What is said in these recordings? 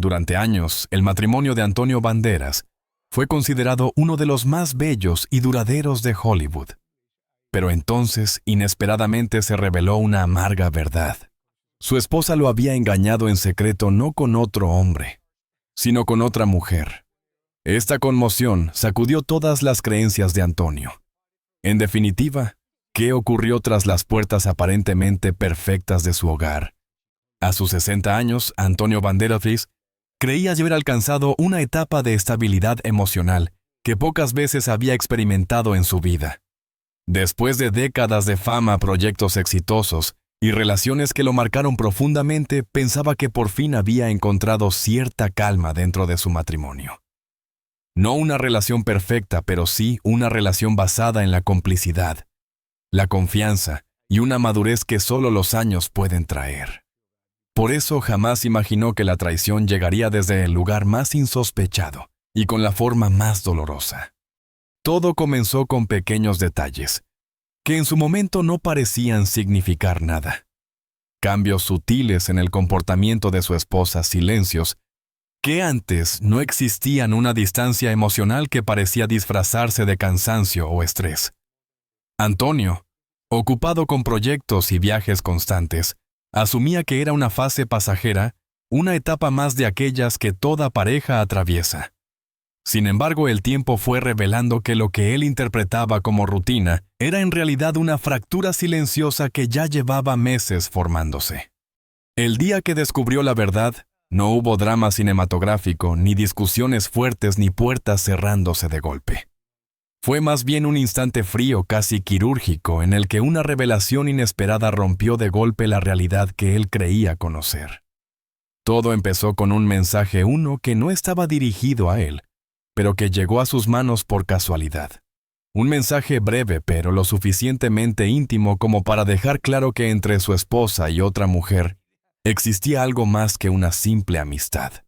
Durante años, el matrimonio de Antonio Banderas fue considerado uno de los más bellos y duraderos de Hollywood. Pero entonces, inesperadamente, se reveló una amarga verdad. Su esposa lo había engañado en secreto no con otro hombre, sino con otra mujer. Esta conmoción sacudió todas las creencias de Antonio. En definitiva, ¿qué ocurrió tras las puertas aparentemente perfectas de su hogar? A sus 60 años, Antonio Banderas creía haber alcanzado una etapa de estabilidad emocional que pocas veces había experimentado en su vida. Después de décadas de fama, proyectos exitosos y relaciones que lo marcaron profundamente, pensaba que por fin había encontrado cierta calma dentro de su matrimonio. No una relación perfecta, pero sí una relación basada en la complicidad, la confianza y una madurez que solo los años pueden traer. Por eso jamás imaginó que la traición llegaría desde el lugar más insospechado y con la forma más dolorosa. Todo comenzó con pequeños detalles, que en su momento no parecían significar nada. Cambios sutiles en el comportamiento de su esposa, silencios, que antes no existían, una distancia emocional que parecía disfrazarse de cansancio o estrés. Antonio, ocupado con proyectos y viajes constantes, asumía que era una fase pasajera, una etapa más de aquellas que toda pareja atraviesa. Sin embargo, el tiempo fue revelando que lo que él interpretaba como rutina era en realidad una fractura silenciosa que ya llevaba meses formándose. El día que descubrió la verdad, no hubo drama cinematográfico, ni discusiones fuertes, ni puertas cerrándose de golpe. Fue más bien un instante frío, casi quirúrgico, en el que una revelación inesperada rompió de golpe la realidad que él creía conocer. Todo empezó con un mensaje que no estaba dirigido a él, pero que llegó a sus manos por casualidad. Un mensaje breve, pero lo suficientemente íntimo como para dejar claro que entre su esposa y otra mujer existía algo más que una simple amistad.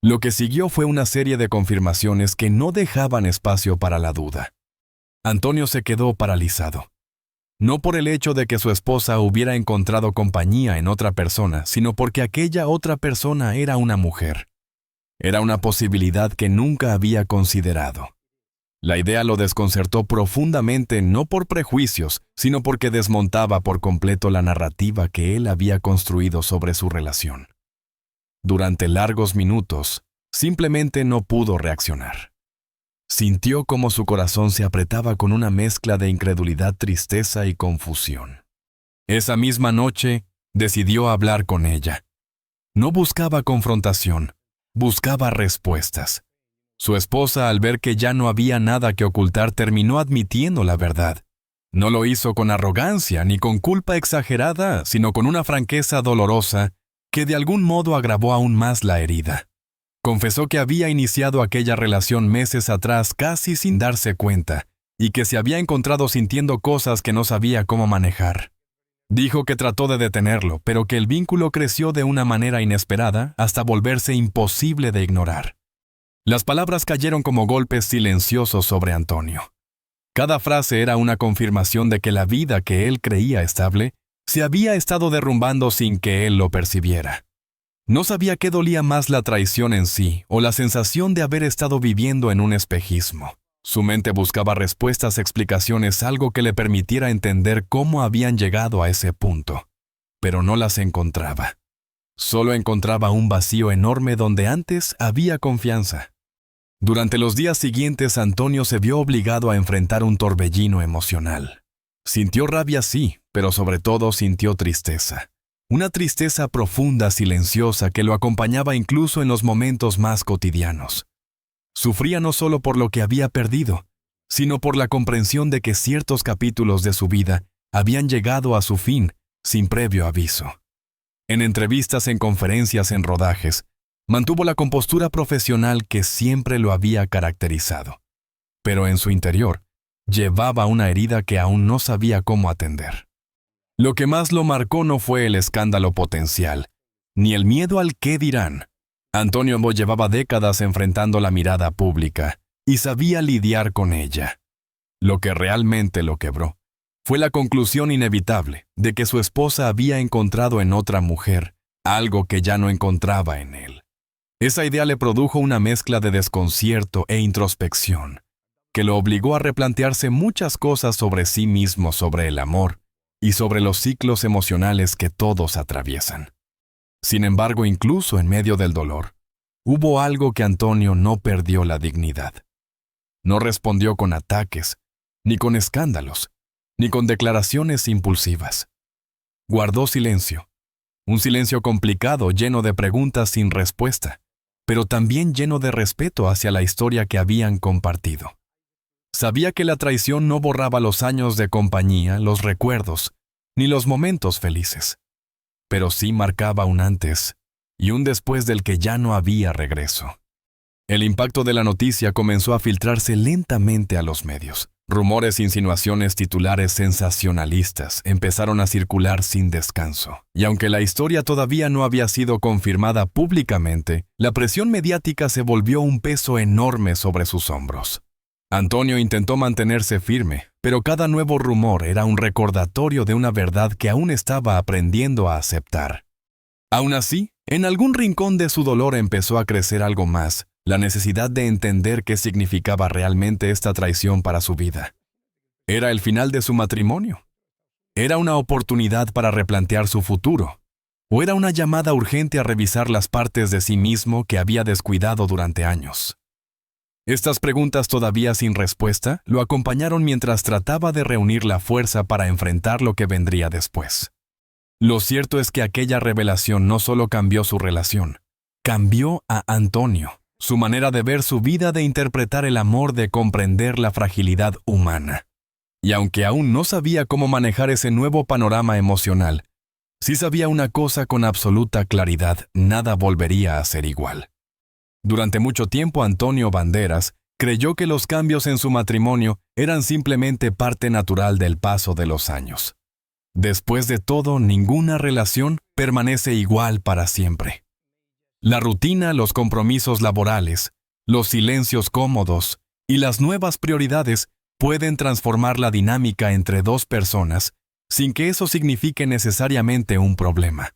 Lo que siguió fue una serie de confirmaciones que no dejaban espacio para la duda. Antonio se quedó paralizado. No por el hecho de que su esposa hubiera encontrado compañía en otra persona, sino porque aquella otra persona era una mujer. Era una posibilidad que nunca había considerado. La idea lo desconcertó profundamente, no por prejuicios, sino porque desmontaba por completo la narrativa que él había construido sobre su relación. Durante largos minutos, simplemente no pudo reaccionar. Sintió cómo su corazón se apretaba con una mezcla de incredulidad, tristeza y confusión. Esa misma noche, decidió hablar con ella. No buscaba confrontación, buscaba respuestas. Su esposa, al ver que ya no había nada que ocultar, terminó admitiendo la verdad. No lo hizo con arrogancia ni con culpa exagerada, sino con una franqueza dolorosa que de algún modo agravó aún más la herida. Confesó que había iniciado aquella relación meses atrás casi sin darse cuenta y que se había encontrado sintiendo cosas que no sabía cómo manejar. Dijo que trató de detenerlo, pero que el vínculo creció de una manera inesperada hasta volverse imposible de ignorar. Las palabras cayeron como golpes silenciosos sobre Antonio. Cada frase era una confirmación de que la vida que él creía estable se había estado derrumbando sin que él lo percibiera. No sabía qué dolía más, la traición en sí o la sensación de haber estado viviendo en un espejismo. Su mente buscaba respuestas, explicaciones, algo que le permitiera entender cómo habían llegado a ese punto, pero no las encontraba. Solo encontraba un vacío enorme donde antes había confianza. Durante los días siguientes, Antonio se vio obligado a enfrentar un torbellino emocional. Sintió rabia, sí, pero sobre todo sintió tristeza. Una tristeza profunda, silenciosa, que lo acompañaba incluso en los momentos más cotidianos. Sufría no solo por lo que había perdido, sino por la comprensión de que ciertos capítulos de su vida habían llegado a su fin sin previo aviso. En entrevistas, en conferencias, en rodajes, mantuvo la compostura profesional que siempre lo había caracterizado. Pero en su interior, llevaba una herida que aún no sabía cómo atender. Lo que más lo marcó no fue el escándalo potencial, ni el miedo al qué dirán. Antonio llevaba décadas enfrentando la mirada pública y sabía lidiar con ella. Lo que realmente lo quebró fue la conclusión inevitable de que su esposa había encontrado en otra mujer algo que ya no encontraba en él. Esa idea le produjo una mezcla de desconcierto e introspección, que lo obligó a replantearse muchas cosas sobre sí mismo, sobre el amor y sobre los ciclos emocionales que todos atraviesan. Sin embargo, incluso en medio del dolor, hubo algo que Antonio no perdió la dignidad. No respondió con ataques, ni con escándalos, ni con declaraciones impulsivas. Guardó silencio, un silencio complicado, lleno de preguntas sin respuesta, pero también lleno de respeto hacia la historia que habían compartido. Sabía que la traición no borraba los años de compañía, los recuerdos, ni los momentos felices, pero sí marcaba un antes y un después del que ya no había regreso. El impacto de la noticia comenzó a filtrarse lentamente a los medios. Rumores, insinuaciones, titulares sensacionalistas empezaron a circular sin descanso. Y aunque la historia todavía no había sido confirmada públicamente, la presión mediática se volvió un peso enorme sobre sus hombros. Antonio intentó mantenerse firme, pero cada nuevo rumor era un recordatorio de una verdad que aún estaba aprendiendo a aceptar. Aún así, en algún rincón de su dolor empezó a crecer algo más, la necesidad de entender qué significaba realmente esta traición para su vida. ¿Era el final de su matrimonio? ¿Era una oportunidad para replantear su futuro? ¿O era una llamada urgente a revisar las partes de sí mismo que había descuidado durante años? Estas preguntas todavía sin respuesta lo acompañaron mientras trataba de reunir la fuerza para enfrentar lo que vendría después. Lo cierto es que aquella revelación no solo cambió su relación, cambió a Antonio, su manera de ver su vida, de interpretar el amor, de comprender la fragilidad humana. Y aunque aún no sabía cómo manejar ese nuevo panorama emocional, sí sabía una cosa con absoluta claridad: nada volvería a ser igual. Durante mucho tiempo Antonio Banderas creyó que los cambios en su matrimonio eran simplemente parte natural del paso de los años. Después de todo, ninguna relación permanece igual para siempre. La rutina, los compromisos laborales, los silencios cómodos y las nuevas prioridades pueden transformar la dinámica entre dos personas sin que eso signifique necesariamente un problema.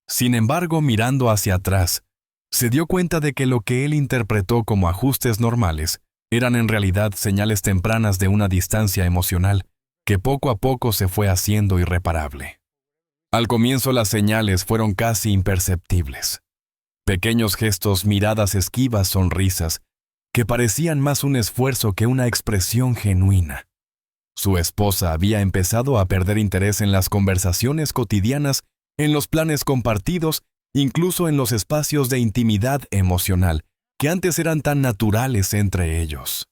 Sin embargo, mirando hacia atrás, se dio cuenta de que lo que él interpretó como ajustes normales eran en realidad señales tempranas de una distancia emocional que poco a poco se fue haciendo irreparable. Al comienzo las señales fueron casi imperceptibles. Pequeños gestos, miradas esquivas, sonrisas, que parecían más un esfuerzo que una expresión genuina. Su esposa había empezado a perder interés en las conversaciones cotidianas, en los planes compartidos, incluso en los espacios de intimidad emocional, que antes eran tan naturales entre ellos.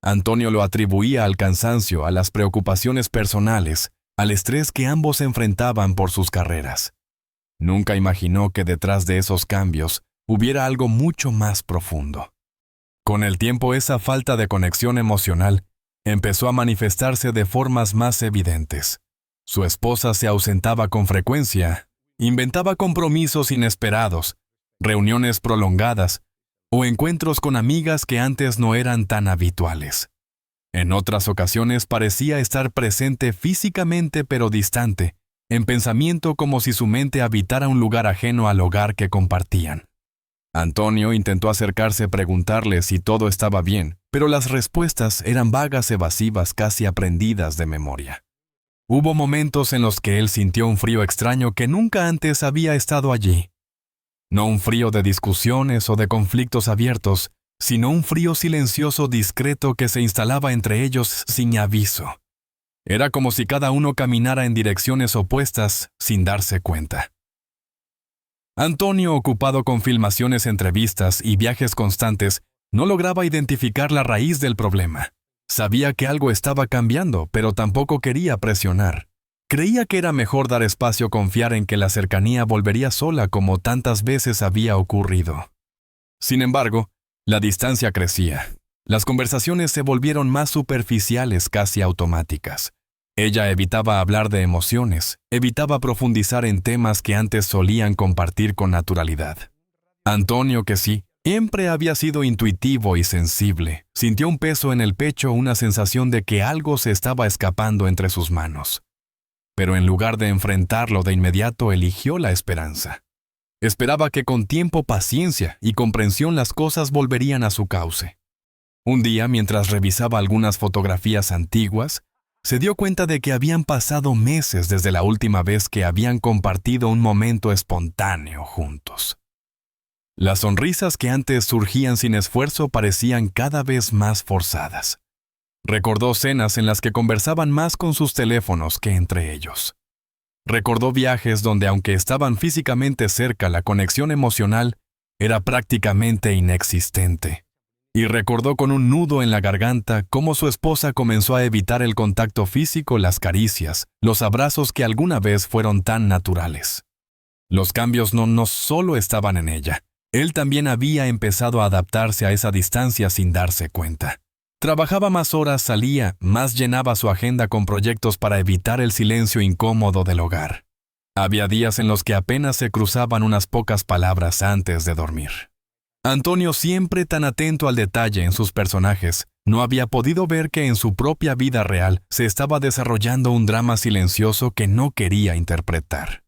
Antonio lo atribuía al cansancio, a las preocupaciones personales, al estrés que ambos enfrentaban por sus carreras. Nunca imaginó que detrás de esos cambios hubiera algo mucho más profundo. Con el tiempo, esa falta de conexión emocional empezó a manifestarse de formas más evidentes. Su esposa se ausentaba con frecuencia, inventaba compromisos inesperados, reuniones prolongadas o encuentros con amigas que antes no eran tan habituales. En otras ocasiones parecía estar presente físicamente pero distante, en pensamiento, como si su mente habitara un lugar ajeno al hogar que compartían. Antonio intentó acercarse, preguntarle si todo estaba bien, pero las respuestas eran vagas, evasivas, casi aprendidas de memoria. Hubo momentos en los que él sintió un frío extraño que nunca antes había estado allí. No un frío de discusiones o de conflictos abiertos, sino un frío silencioso, discreto, que se instalaba entre ellos sin aviso. Era como si cada uno caminara en direcciones opuestas sin darse cuenta. Antonio, ocupado con filmaciones, entrevistas y viajes constantes, no lograba identificar la raíz del problema. Sabía que algo estaba cambiando, pero tampoco quería presionar. Creía que era mejor dar espacio, confiar en que la cercanía volvería sola, como tantas veces había ocurrido. Sin embargo, la distancia crecía. Las conversaciones se volvieron más superficiales, casi automáticas. Ella evitaba hablar de emociones, evitaba profundizar en temas que antes solían compartir con naturalidad. Antonio, que sí, siempre había sido intuitivo y sensible, sintió un peso en el pecho, una sensación de que algo se estaba escapando entre sus manos. Pero en lugar de enfrentarlo de inmediato, eligió la esperanza. Esperaba que con tiempo, paciencia y comprensión las cosas volverían a su cauce. Un día, mientras revisaba algunas fotografías antiguas, se dio cuenta de que habían pasado meses desde la última vez que habían compartido un momento espontáneo juntos. Las sonrisas que antes surgían sin esfuerzo parecían cada vez más forzadas. Recordó cenas en las que conversaban más con sus teléfonos que entre ellos. Recordó viajes donde, aunque estaban físicamente cerca, la conexión emocional era prácticamente inexistente. Y recordó con un nudo en la garganta cómo su esposa comenzó a evitar el contacto físico, las caricias, los abrazos que alguna vez fueron tan naturales. Los cambios no solo estaban en ella. Él también había empezado a adaptarse a esa distancia sin darse cuenta. Trabajaba más horas, salía, más llenaba su agenda con proyectos para evitar el silencio incómodo del hogar. Había días en los que apenas se cruzaban unas pocas palabras antes de dormir. Antonio, siempre tan atento al detalle en sus personajes, no había podido ver que en su propia vida real se estaba desarrollando un drama silencioso que no quería interpretar.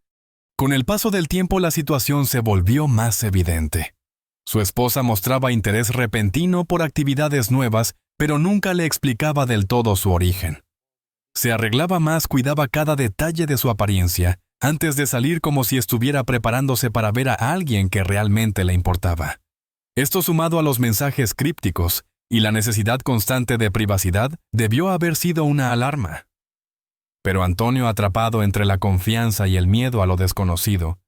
Con el paso del tiempo la situación se volvió más evidente. Su esposa mostraba interés repentino por actividades nuevas, pero nunca le explicaba del todo su origen. Se arreglaba más, cuidaba cada detalle de su apariencia, antes de salir como si estuviera preparándose para ver a alguien que realmente le importaba. Esto, sumado a los mensajes crípticos y la necesidad constante de privacidad, debió haber sido una alarma. Pero Antonio, atrapado entre la confianza y el miedo a lo desconocido,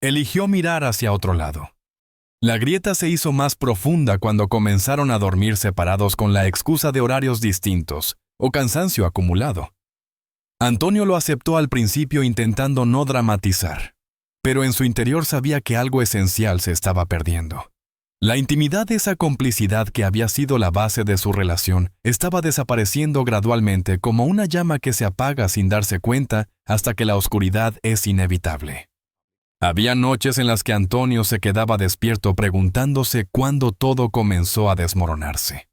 eligió mirar hacia otro lado. La grieta se hizo más profunda cuando comenzaron a dormir separados con la excusa de horarios distintos o cansancio acumulado. Antonio lo aceptó al principio intentando no dramatizar, pero en su interior sabía que algo esencial se estaba perdiendo. La intimidad de esa complicidad que había sido la base de su relación estaba desapareciendo gradualmente como una llama que se apaga sin darse cuenta hasta que la oscuridad es inevitable. Había noches en las que Antonio se quedaba despierto preguntándose cuándo todo comenzó a desmoronarse.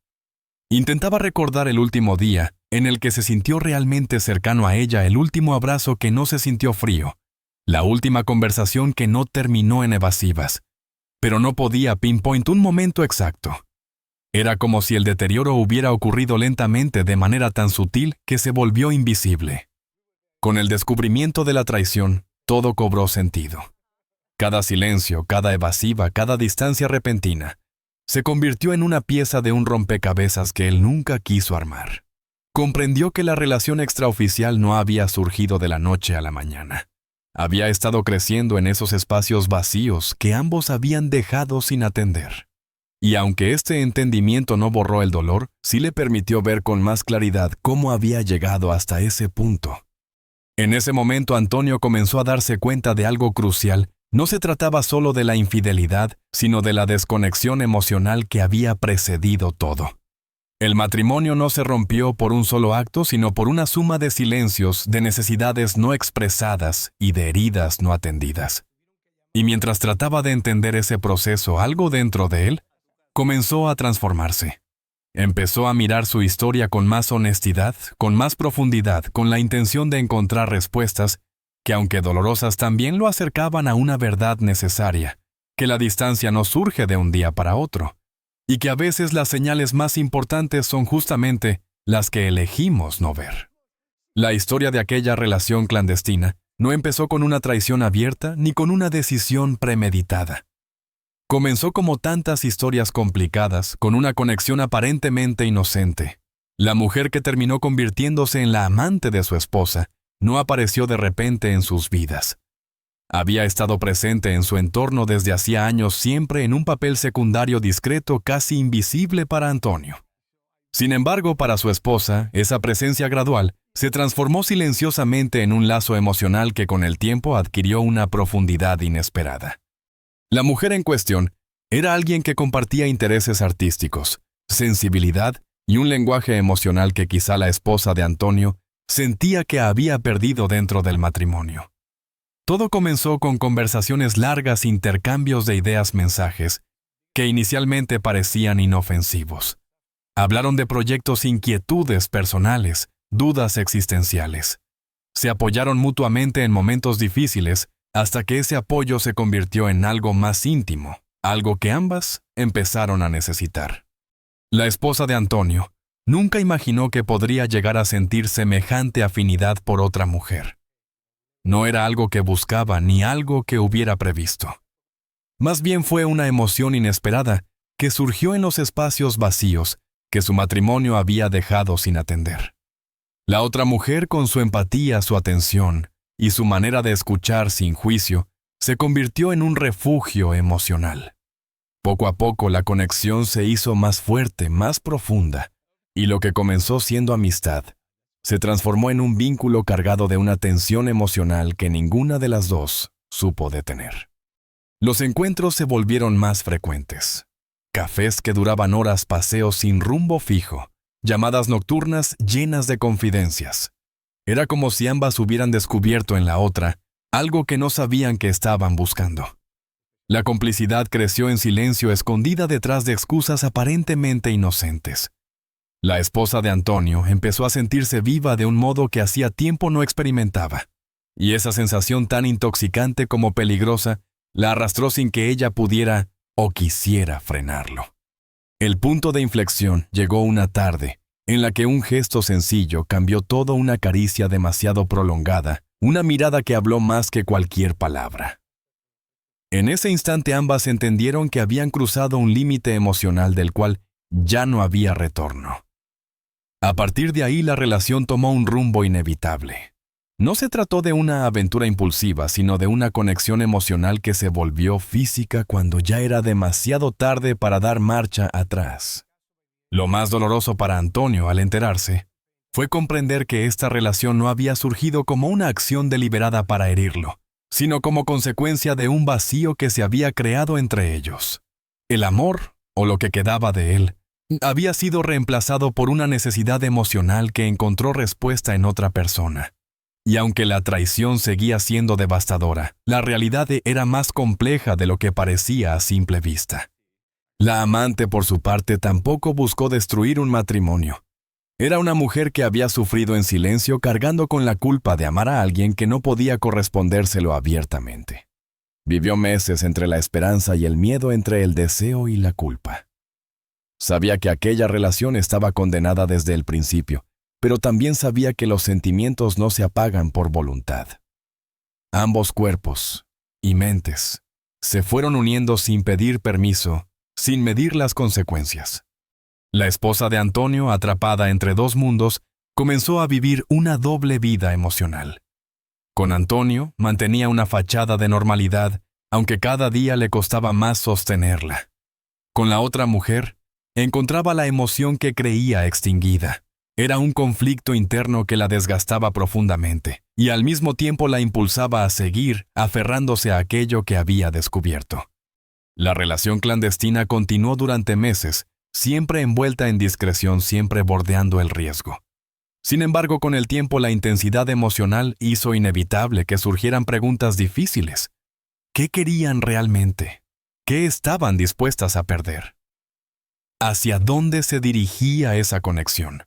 Intentaba recordar el último día en el que se sintió realmente cercano a ella, el último abrazo que no se sintió frío, la última conversación que no terminó en evasivas, pero no podía pinpoint un momento exacto. Era como si el deterioro hubiera ocurrido lentamente de manera tan sutil que se volvió invisible. Con el descubrimiento de la traición, todo cobró sentido. Cada silencio, cada evasiva, cada distancia repentina, se convirtió en una pieza de un rompecabezas que él nunca quiso armar. Comprendió que la relación extraoficial no había surgido de la noche a la mañana. Había estado creciendo en esos espacios vacíos que ambos habían dejado sin atender. Y aunque este entendimiento no borró el dolor, sí le permitió ver con más claridad cómo había llegado hasta ese punto. En ese momento Antonio comenzó a darse cuenta de algo crucial. No se trataba solo de la infidelidad, sino de la desconexión emocional que había precedido todo. El matrimonio no se rompió por un solo acto, sino por una suma de silencios, de necesidades no expresadas y de heridas no atendidas. Y mientras trataba de entender ese proceso, algo dentro de él comenzó a transformarse. Empezó a mirar su historia con más honestidad, con más profundidad, con la intención de encontrar respuestas que, aunque dolorosas, también lo acercaban a una verdad necesaria, que la distancia no surge de un día para otro, y que a veces las señales más importantes son justamente las que elegimos no ver. La historia de aquella relación clandestina no empezó con una traición abierta ni con una decisión premeditada. Comenzó como tantas historias complicadas, con una conexión aparentemente inocente. La mujer que terminó convirtiéndose en la amante de su esposa no apareció de repente en sus vidas. Había estado presente en su entorno desde hacía años, siempre en un papel secundario discreto, casi invisible para Antonio. Sin embargo, para su esposa, esa presencia gradual se transformó silenciosamente en un lazo emocional que con el tiempo adquirió una profundidad inesperada. La mujer en cuestión era alguien que compartía intereses artísticos, sensibilidad y un lenguaje emocional que quizá la esposa de Antonio sentía que había perdido dentro del matrimonio. Todo comenzó con conversaciones largas, intercambios de ideas, mensajes, que inicialmente parecían inofensivos. Hablaron de proyectos, inquietudes personales, dudas existenciales. Se apoyaron mutuamente en momentos difíciles, hasta que ese apoyo se convirtió en algo más íntimo, algo que ambas empezaron a necesitar. La esposa de Antonio nunca imaginó que podría llegar a sentir semejante afinidad por otra mujer. No era algo que buscaba ni algo que hubiera previsto. Más bien fue una emoción inesperada que surgió en los espacios vacíos que su matrimonio había dejado sin atender. La otra mujer, con su empatía, su atención y su manera de escuchar sin juicio, se convirtió en un refugio emocional. Poco a poco la conexión se hizo más fuerte, más profunda, y lo que comenzó siendo amistad se transformó en un vínculo cargado de una tensión emocional que ninguna de las dos supo detener. Los encuentros se volvieron más frecuentes. Cafés que duraban horas, paseos sin rumbo fijo, llamadas nocturnas llenas de confidencias. Era como si ambas hubieran descubierto en la otra algo que no sabían que estaban buscando. La complicidad creció en silencio, escondida detrás de excusas aparentemente inocentes. La esposa de Antonio empezó a sentirse viva de un modo que hacía tiempo no experimentaba, y esa sensación tan intoxicante como peligrosa la arrastró sin que ella pudiera o quisiera frenarlo. El punto de inflexión llegó una tarde en la que un gesto sencillo cambió todo, una caricia demasiado prolongada, una mirada que habló más que cualquier palabra. En ese instante ambas entendieron que habían cruzado un límite emocional del cual ya no había retorno. A partir de ahí la relación tomó un rumbo inevitable. No se trató de una aventura impulsiva, sino de una conexión emocional que se volvió física cuando ya era demasiado tarde para dar marcha atrás. Lo más doloroso para Antonio al enterarse fue comprender que esta relación no había surgido como una acción deliberada para herirlo, sino como consecuencia de un vacío que se había creado entre ellos. El amor, o lo que quedaba de él, había sido reemplazado por una necesidad emocional que encontró respuesta en otra persona. Y aunque la traición seguía siendo devastadora, la realidad era más compleja de lo que parecía a simple vista. La amante, por su parte, tampoco buscó destruir un matrimonio. Era una mujer que había sufrido en silencio, cargando con la culpa de amar a alguien que no podía correspondérselo abiertamente. Vivió meses entre la esperanza y el miedo, entre el deseo y la culpa. Sabía que aquella relación estaba condenada desde el principio, pero también sabía que los sentimientos no se apagan por voluntad. Ambos cuerpos y mentes se fueron uniendo sin pedir permiso, sin medir las consecuencias. La esposa de Antonio, atrapada entre dos mundos, comenzó a vivir una doble vida emocional. Con Antonio mantenía una fachada de normalidad, aunque cada día le costaba más sostenerla. Con la otra mujer, encontraba la emoción que creía extinguida. Era un conflicto interno que la desgastaba profundamente, y al mismo tiempo la impulsaba a seguir aferrándose a aquello que había descubierto. La relación clandestina continuó durante meses, siempre envuelta en discreción, siempre bordeando el riesgo. Sin embargo, con el tiempo la intensidad emocional hizo inevitable que surgieran preguntas difíciles. ¿Qué querían realmente? ¿Qué estaban dispuestas a perder? ¿Hacia dónde se dirigía esa conexión?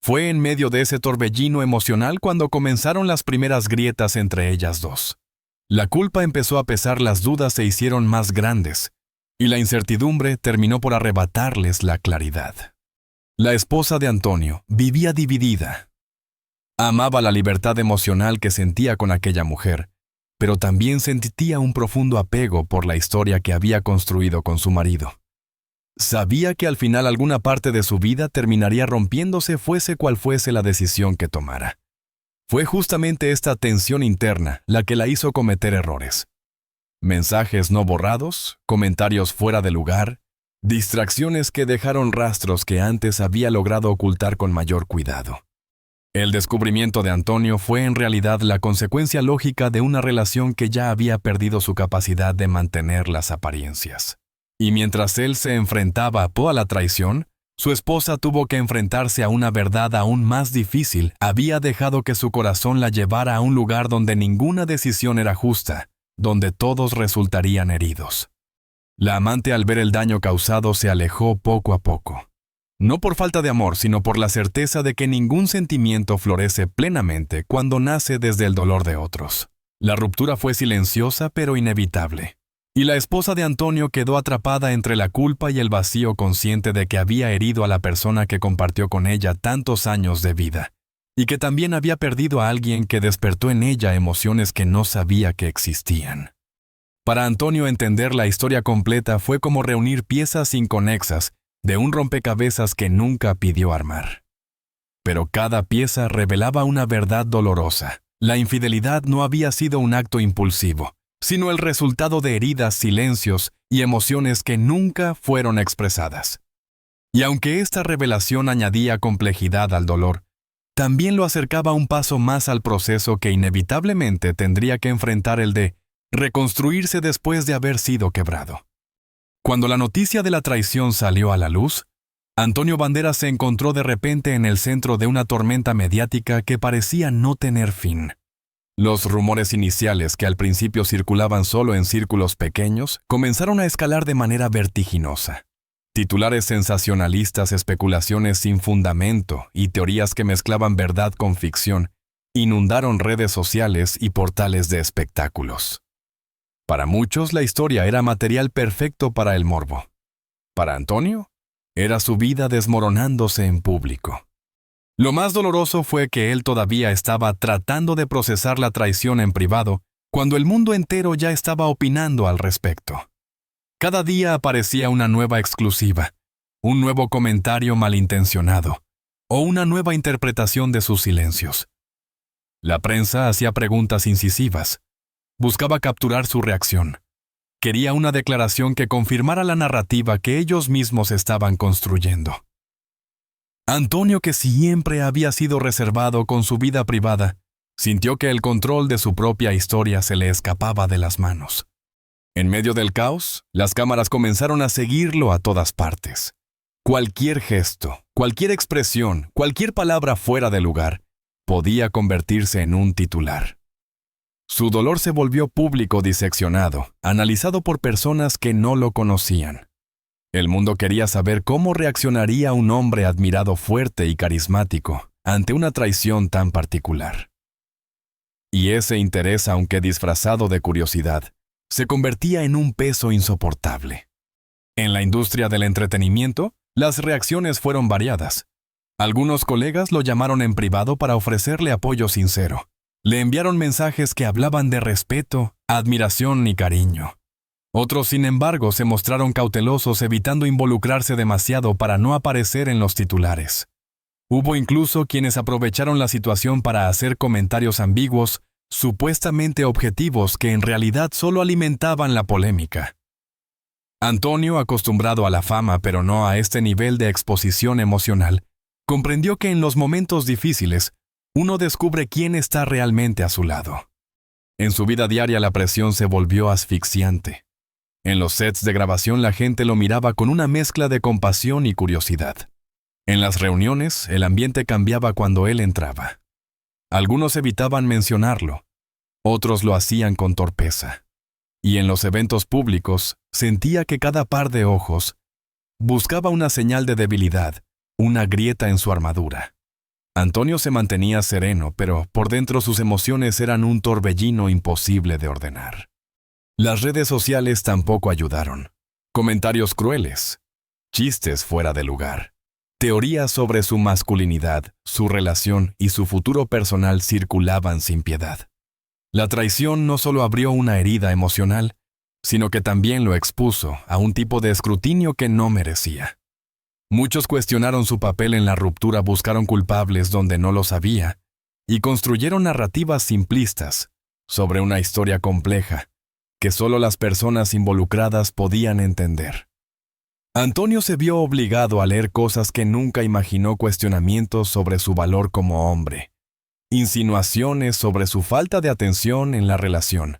Fue en medio de ese torbellino emocional cuando comenzaron las primeras grietas entre ellas dos. La culpa empezó a pesar, las dudas se hicieron más grandes, y la incertidumbre terminó por arrebatarles la claridad. La esposa de Antonio vivía dividida. Amaba la libertad emocional que sentía con aquella mujer, pero también sentía un profundo apego por la historia que había construido con su marido. Sabía que al final alguna parte de su vida terminaría rompiéndose, fuese cual fuese la decisión que tomara. Fue justamente esta tensión interna la que la hizo cometer errores. Mensajes no borrados, comentarios fuera de lugar, distracciones que dejaron rastros que antes había logrado ocultar con mayor cuidado. El descubrimiento de Antonio fue en realidad la consecuencia lógica de una relación que ya había perdido su capacidad de mantener las apariencias. Y mientras él se enfrentaba a la traición, su esposa tuvo que enfrentarse a una verdad aún más difícil. Había dejado que su corazón la llevara a un lugar donde ninguna decisión era justa, donde todos resultarían heridos. La amante, al ver el daño causado, se alejó poco a poco. No por falta de amor, sino por la certeza de que ningún sentimiento florece plenamente cuando nace desde el dolor de otros. La ruptura fue silenciosa pero inevitable, y la esposa de Antonio quedó atrapada entre la culpa y el vacío consciente de que había herido a la persona que compartió con ella tantos años de vida, y que también había perdido a alguien que despertó en ella emociones que no sabía que existían. Para Antonio, entender la historia completa fue como reunir piezas inconexas de un rompecabezas que nunca pidió armar. Pero cada pieza revelaba una verdad dolorosa. La infidelidad no había sido un acto impulsivo, sino el resultado de heridas, silencios y emociones que nunca fueron expresadas. Y aunque esta revelación añadía complejidad al dolor, también lo acercaba un paso más al proceso que inevitablemente tendría que enfrentar, el de reconstruirse después de haber sido quebrado. Cuando la noticia de la traición salió a la luz, Antonio Banderas se encontró de repente en el centro de una tormenta mediática que parecía no tener fin. Los rumores iniciales, que al principio circulaban solo en círculos pequeños, comenzaron a escalar de manera vertiginosa. Titulares sensacionalistas, especulaciones sin fundamento y teorías que mezclaban verdad con ficción inundaron redes sociales y portales de espectáculos. Para muchos, la historia era material perfecto para el morbo. Para Antonio, era su vida desmoronándose en público. Lo más doloroso fue que él todavía estaba tratando de procesar la traición en privado, cuando el mundo entero ya estaba opinando al respecto. Cada día aparecía una nueva exclusiva, un nuevo comentario malintencionado, o una nueva interpretación de sus silencios. La prensa hacía preguntas incisivas, buscaba capturar su reacción. Quería una declaración que confirmara la narrativa que ellos mismos estaban construyendo. Antonio, que siempre había sido reservado con su vida privada, sintió que el control de su propia historia se le escapaba de las manos. En medio del caos, las cámaras comenzaron a seguirlo a todas partes. Cualquier gesto, cualquier expresión, cualquier palabra fuera de lugar, podía convertirse en un titular. Su dolor se volvió público, diseccionado, analizado por personas que no lo conocían. El mundo quería saber cómo reaccionaría un hombre admirado, fuerte y carismático ante una traición tan particular. Y ese interés, aunque disfrazado de curiosidad, se convertía en un peso insoportable. En la industria del entretenimiento, las reacciones fueron variadas. Algunos colegas lo llamaron en privado para ofrecerle apoyo sincero. Le enviaron mensajes que hablaban de respeto, admiración y cariño. Otros, sin embargo, se mostraron cautelosos, evitando involucrarse demasiado para no aparecer en los titulares. Hubo incluso quienes aprovecharon la situación para hacer comentarios ambiguos, supuestamente objetivos, que en realidad solo alimentaban la polémica. Antonio, acostumbrado a la fama pero no a este nivel de exposición emocional, comprendió que en los momentos difíciles, uno descubre quién está realmente a su lado. En su vida diaria la presión se volvió asfixiante. En los sets de grabación la gente lo miraba con una mezcla de compasión y curiosidad. En las reuniones el ambiente cambiaba cuando él entraba. Algunos evitaban mencionarlo, otros lo hacían con torpeza. Y en los eventos públicos sentía que cada par de ojos buscaba una señal de debilidad, una grieta en su armadura. Antonio se mantenía sereno, pero por dentro sus emociones eran un torbellino imposible de ordenar. Las redes sociales tampoco ayudaron. Comentarios crueles, chistes fuera de lugar, teorías sobre su masculinidad, su relación y su futuro personal circulaban sin piedad. La traición no solo abrió una herida emocional, sino que también lo expuso a un tipo de escrutinio que no merecía. Muchos cuestionaron su papel en la ruptura, buscaron culpables donde no los había, y construyeron narrativas simplistas sobre una historia compleja que solo las personas involucradas podían entender. Antonio se vio obligado a leer cosas que nunca imaginó: cuestionamientos sobre su valor como hombre, insinuaciones sobre su falta de atención en la relación,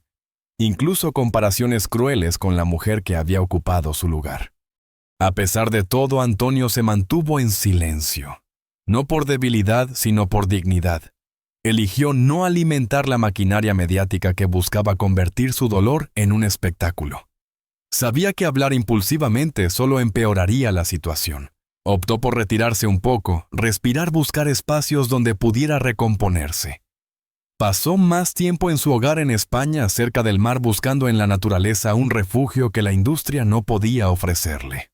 incluso comparaciones crueles con la mujer que había ocupado su lugar. A pesar de todo, Antonio se mantuvo en silencio, no por debilidad, sino por dignidad. Eligió no alimentar la maquinaria mediática que buscaba convertir su dolor en un espectáculo. Sabía que hablar impulsivamente solo empeoraría la situación. Optó por retirarse un poco, respirar, buscar espacios donde pudiera recomponerse. Pasó más tiempo en su hogar en España, cerca del mar, buscando en la naturaleza un refugio que la industria no podía ofrecerle.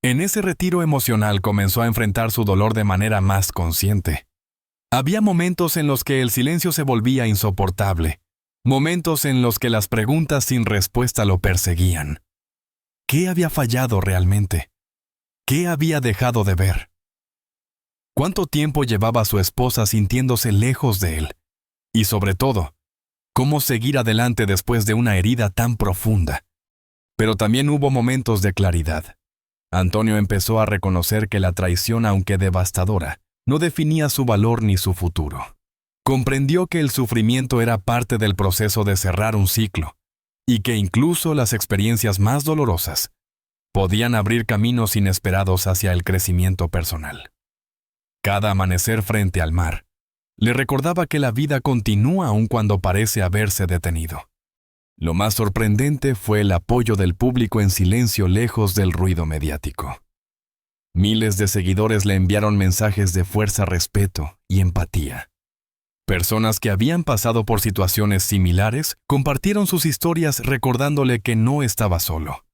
En ese retiro emocional comenzó a enfrentar su dolor de manera más consciente. Había momentos en los que el silencio se volvía insoportable, momentos en los que las preguntas sin respuesta lo perseguían. ¿Qué había fallado realmente? ¿Qué había dejado de ver? ¿Cuánto tiempo llevaba su esposa sintiéndose lejos de él? Y sobre todo, ¿cómo seguir adelante después de una herida tan profunda? Pero también hubo momentos de claridad. Antonio empezó a reconocer que la traición, aunque devastadora, no definía su valor ni su futuro. Comprendió que el sufrimiento era parte del proceso de cerrar un ciclo, y que incluso las experiencias más dolorosas podían abrir caminos inesperados hacia el crecimiento personal. Cada amanecer frente al mar le recordaba que la vida continúa aun cuando parece haberse detenido. Lo más sorprendente fue el apoyo del público en silencio, lejos del ruido mediático. Miles de seguidores le enviaron mensajes de fuerza, respeto y empatía. Personas que habían pasado por situaciones similares compartieron sus historias recordándole que no estaba solo.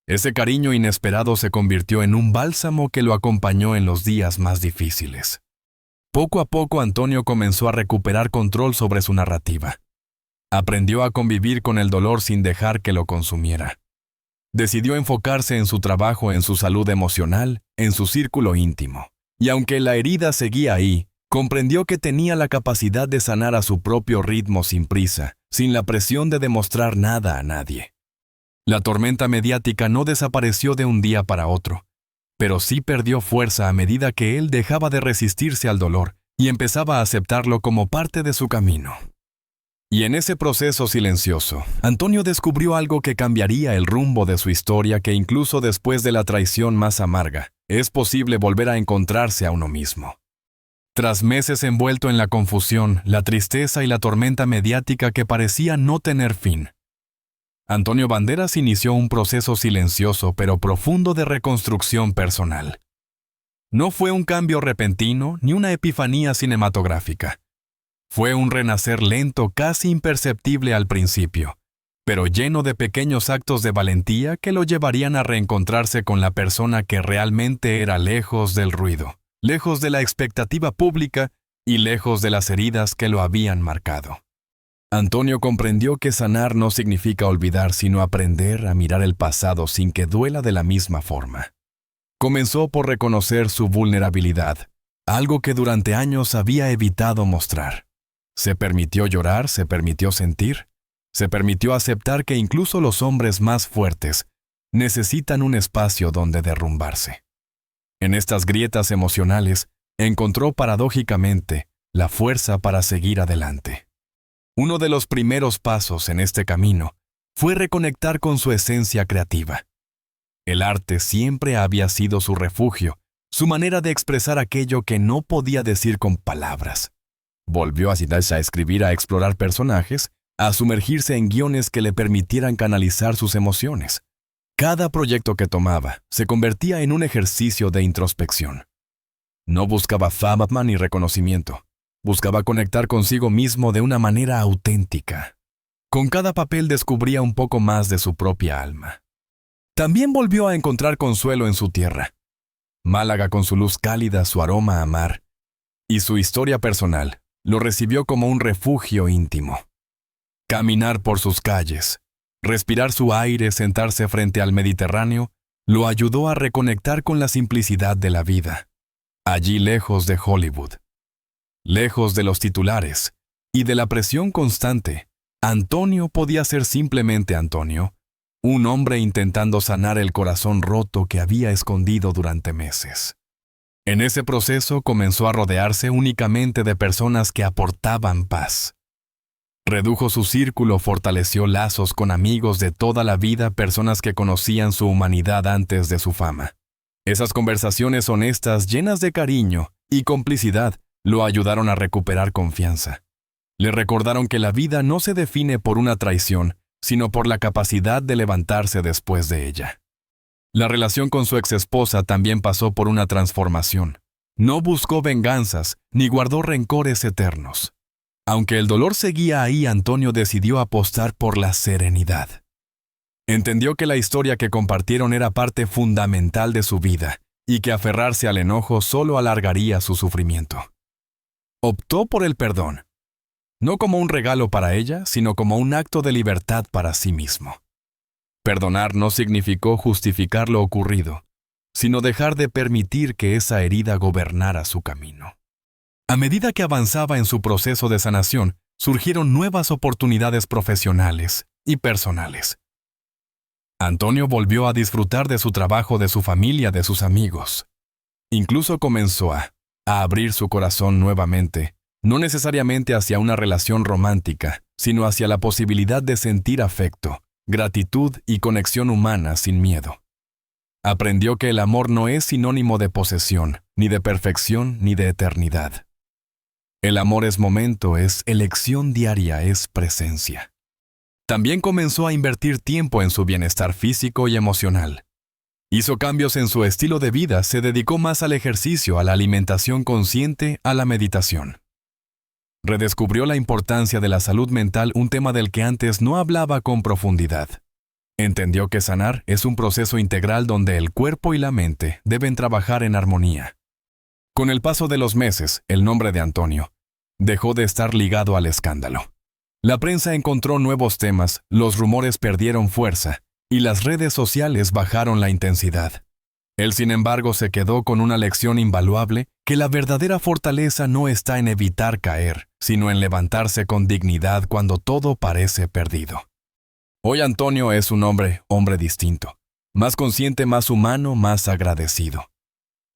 Ese cariño inesperado se convirtió en un bálsamo que lo acompañó en los días más difíciles. Poco a poco Antonio comenzó a recuperar control sobre su narrativa. Aprendió a convivir con el dolor sin dejar que lo consumiera. Decidió enfocarse en su trabajo, en su salud emocional, en su círculo íntimo. Y aunque la herida seguía ahí, comprendió que tenía la capacidad de sanar a su propio ritmo, sin prisa, sin la presión de demostrar nada a nadie. La tormenta mediática no desapareció de un día para otro, pero sí perdió fuerza a medida que él dejaba de resistirse al dolor y empezaba a aceptarlo como parte de su camino. Y en ese proceso silencioso, Antonio descubrió algo que cambiaría el rumbo de su historia, que incluso después de la traición más amarga, es posible volver a encontrarse a uno mismo. Tras meses envuelto en la confusión, la tristeza y la tormenta mediática que parecía no tener fin, Antonio Banderas inició un proceso silencioso pero profundo de reconstrucción personal. No fue un cambio repentino ni una epifanía cinematográfica. Fue un renacer lento, casi imperceptible al principio, pero lleno de pequeños actos de valentía que lo llevarían a reencontrarse con la persona que realmente era, lejos del ruido, lejos de la expectativa pública y lejos de las heridas que lo habían marcado. Antonio comprendió que sanar no significa olvidar, sino aprender a mirar el pasado sin que duela de la misma forma. Comenzó por reconocer su vulnerabilidad, algo que durante años había evitado mostrar. Se permitió llorar, se permitió sentir, se permitió aceptar que incluso los hombres más fuertes necesitan un espacio donde derrumbarse. En estas grietas emocionales, encontró paradójicamente la fuerza para seguir adelante. Uno de los primeros pasos en este camino fue reconectar con su esencia creativa. El arte siempre había sido su refugio, su manera de expresar aquello que no podía decir con palabras. Volvió a sentarse a escribir, a explorar personajes, a sumergirse en guiones que le permitieran canalizar sus emociones. Cada proyecto que tomaba se convertía en un ejercicio de introspección. No buscaba fama ni reconocimiento. Buscaba conectar consigo mismo de una manera auténtica. Con cada papel descubría un poco más de su propia alma. También volvió a encontrar consuelo en su tierra. Málaga, con su luz cálida, su aroma a mar y su historia personal, lo recibió como un refugio íntimo. Caminar por sus calles, respirar su aire, sentarse frente al Mediterráneo, lo ayudó a reconectar con la simplicidad de la vida. Allí, lejos de Hollywood, lejos de los titulares y de la presión constante, Antonio podía ser simplemente Antonio, un hombre intentando sanar el corazón roto que había escondido durante meses. En ese proceso comenzó a rodearse únicamente de personas que aportaban paz. Redujo su círculo, fortaleció lazos con amigos de toda la vida, personas que conocían su humanidad antes de su fama. Esas conversaciones honestas, llenas de cariño y complicidad, lo ayudaron a recuperar confianza. Le recordaron que la vida no se define por una traición, sino por la capacidad de levantarse después de ella. La relación con su exesposa también pasó por una transformación. No buscó venganzas, ni guardó rencores eternos. Aunque el dolor seguía ahí, Antonio decidió apostar por la serenidad. Entendió que la historia que compartieron era parte fundamental de su vida y que aferrarse al enojo solo alargaría su sufrimiento. Optó por el perdón, no como un regalo para ella, sino como un acto de libertad para sí mismo. Perdonar no significó justificar lo ocurrido, sino dejar de permitir que esa herida gobernara su camino. A medida que avanzaba en su proceso de sanación, surgieron nuevas oportunidades profesionales y personales. Antonio volvió a disfrutar de su trabajo, de su familia, de sus amigos. Incluso comenzó a abrir su corazón nuevamente, no necesariamente hacia una relación romántica, sino hacia la posibilidad de sentir afecto, gratitud y conexión humana sin miedo. Aprendió que el amor no es sinónimo de posesión, ni de perfección, ni de eternidad. El amor es momento, es elección diaria, es presencia. También comenzó a invertir tiempo en su bienestar físico y emocional. Hizo cambios en su estilo de vida, se dedicó más al ejercicio, a la alimentación consciente, a la meditación. Redescubrió la importancia de la salud mental, un tema del que antes no hablaba con profundidad. Entendió que sanar es un proceso integral donde el cuerpo y la mente deben trabajar en armonía. Con el paso de los meses, el nombre de Antonio dejó de estar ligado al escándalo. La prensa encontró nuevos temas, los rumores perdieron fuerza y las redes sociales bajaron la intensidad. Él, sin embargo, se quedó con una lección invaluable, que la verdadera fortaleza no está en evitar caer, sino en levantarse con dignidad cuando todo parece perdido. Hoy Antonio es un hombre distinto, más consciente, más humano, más agradecido.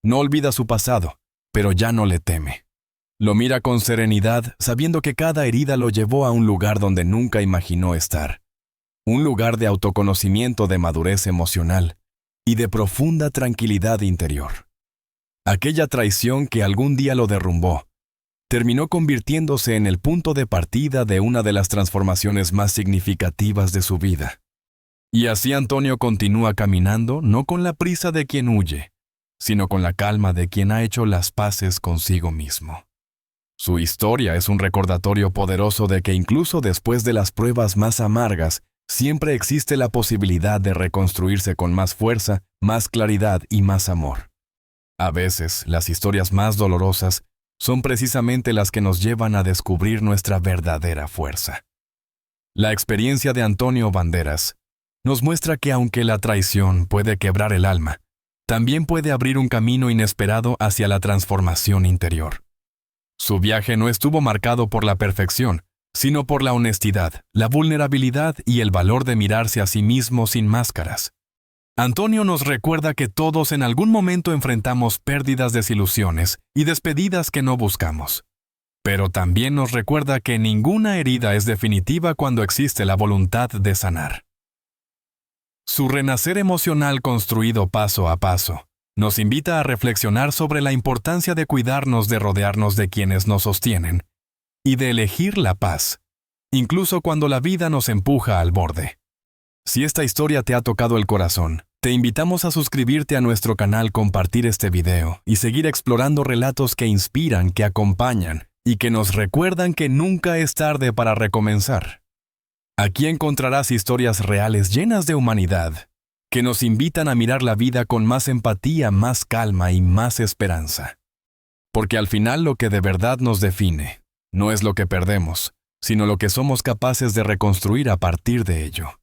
No olvida su pasado, pero ya no le teme. Lo mira con serenidad, sabiendo que cada herida lo llevó a un lugar donde nunca imaginó estar. Un lugar de autoconocimiento, de madurez emocional y de profunda tranquilidad interior. Aquella traición que algún día lo derrumbó, terminó convirtiéndose en el punto de partida de una de las transformaciones más significativas de su vida. Y así Antonio continúa caminando, no con la prisa de quien huye, sino con la calma de quien ha hecho las paces consigo mismo. Su historia es un recordatorio poderoso de que incluso después de las pruebas más amargas, siempre existe la posibilidad de reconstruirse con más fuerza, más claridad y más amor. A veces, las historias más dolorosas son precisamente las que nos llevan a descubrir nuestra verdadera fuerza. La experiencia de Antonio Banderas nos muestra que aunque la traición puede quebrar el alma, también puede abrir un camino inesperado hacia la transformación interior. Su viaje no estuvo marcado por la perfección, sino por la honestidad, la vulnerabilidad y el valor de mirarse a sí mismo sin máscaras. Antonio nos recuerda que todos en algún momento enfrentamos pérdidas, desilusiones y despedidas que no buscamos. Pero también nos recuerda que ninguna herida es definitiva cuando existe la voluntad de sanar. Su renacer emocional construido paso a paso nos invita a reflexionar sobre la importancia de cuidarnos, de rodearnos de quienes nos sostienen y de elegir la paz, incluso cuando la vida nos empuja al borde. Si esta historia te ha tocado el corazón, te invitamos a suscribirte a nuestro canal, compartir este video y seguir explorando relatos que inspiran, que acompañan y que nos recuerdan que nunca es tarde para recomenzar. Aquí encontrarás historias reales llenas de humanidad, que nos invitan a mirar la vida con más empatía, más calma y más esperanza. Porque al final lo que de verdad nos define no es lo que perdemos, sino lo que somos capaces de reconstruir a partir de ello.